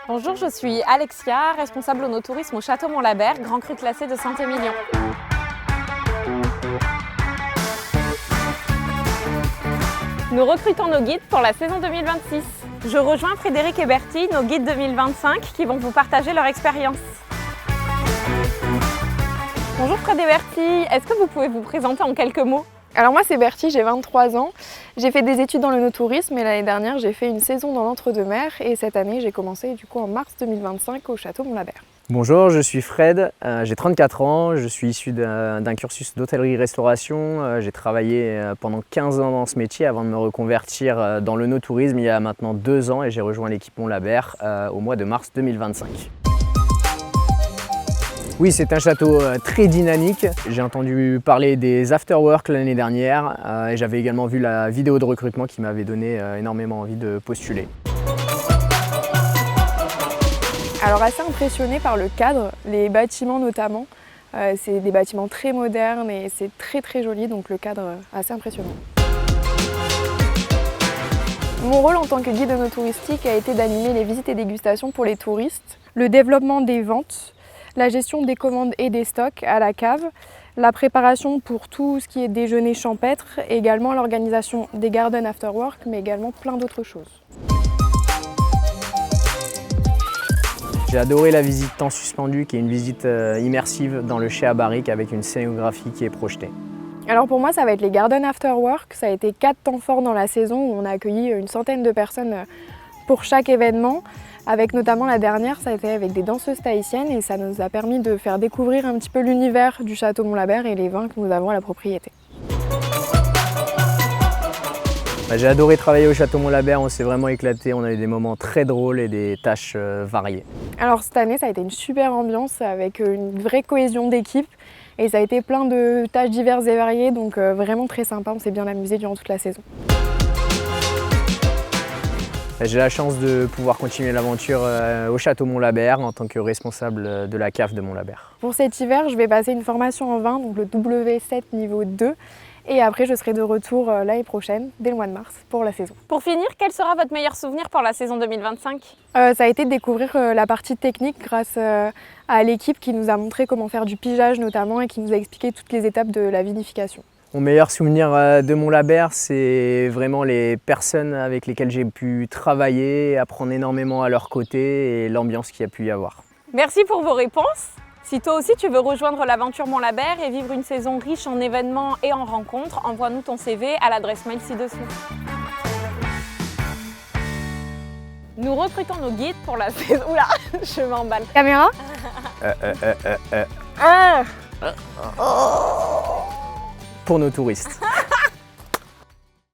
Bonjour, je suis Alexia, responsable onotourisme au Château Mont-Labert, Grand Cru classé de Saint-Émilion. Nous recrutons nos guides pour la saison 2026. Je rejoins Frédéric et Bertie, nos guides 2025, qui vont vous partager leur expérience. Bonjour Fred et Bertie, est-ce que vous pouvez vous présenter en quelques mots? Alors moi c'est Bertie, j'ai 23 ans. J'ai fait des études dans l'onotourisme et l'année dernière j'ai fait une saison dans l'entre-deux-mers et cette année j'ai commencé du coup en mars 2025 au Château Mont-Labert. Bonjour, je suis Fred, j'ai 34 ans, je suis issu d'un cursus d'hôtellerie-restauration. J'ai travaillé pendant 15 ans dans ce métier avant de me reconvertir dans l'onotourisme il y a maintenant 2 ans et j'ai rejoint l'équipe Mont-Labert au mois de mars 2025. Oui, c'est un château très dynamique. J'ai entendu parler des afterwork l'année dernière et j'avais également vu la vidéo de recrutement qui m'avait donné énormément envie de postuler. Alors assez impressionné par le cadre, les bâtiments notamment. C'est des bâtiments très modernes et c'est très joli, donc le cadre assez impressionnant. Mon rôle en tant que guide onotouristique a été d'animer les visites et dégustations pour les touristes, le développement des ventes, la gestion des commandes et des stocks à la cave, la préparation pour tout ce qui est déjeuner champêtre, et également l'organisation des garden after work, mais également plein d'autres choses. J'ai adoré la visite temps suspendu, qui est une visite immersive dans le chai à barrique avec une scénographie qui est projetée. Alors pour moi, ça va être les garden after work. Ça a été 4 temps forts dans la saison où on a accueilli une centaine de personnes pour chaque événement. Avec notamment la dernière, ça a été avec des danseuses tahitiennes et ça nous a permis de faire découvrir un petit peu l'univers du Château Mont-Labert et les vins que nous avons à la propriété. J'ai adoré travailler au Château Mont-Labert, on s'est vraiment éclaté, on a eu des moments très drôles et des tâches variées. Alors cette année, ça a été une super ambiance avec une vraie cohésion d'équipe et ça a été plein de tâches diverses et variées, donc vraiment très sympa, on s'est bien amusé durant toute la saison. J'ai la chance de pouvoir continuer l'aventure au Château Mont-Labert en tant que responsable de la cave de Mont-Labert. Pour cet hiver, je vais passer une formation en vin, donc le W7 niveau 2. Et après, je serai de retour l'année prochaine, dès le mois de mars, pour la saison. Pour finir, quel sera votre meilleur souvenir pour la saison 2025? Ça a été de découvrir la partie technique grâce à l'équipe qui nous a montré comment faire du pigeage notamment et qui nous a expliqué toutes les étapes de la vinification. Mon meilleur souvenir de Mont-Labert, c'est vraiment les personnes avec lesquelles j'ai pu travailler, apprendre énormément à leur côté et l'ambiance qu'il y a pu y avoir. Merci pour vos réponses. Si toi aussi tu veux rejoindre l'aventure Mont-Labert et vivre une saison riche en événements et en rencontres, envoie-nous ton CV à l'adresse mail ci-dessous. Nous recrutons nos guides pour la saison... Oula, je m'emballe. Caméra Pour nos touristes.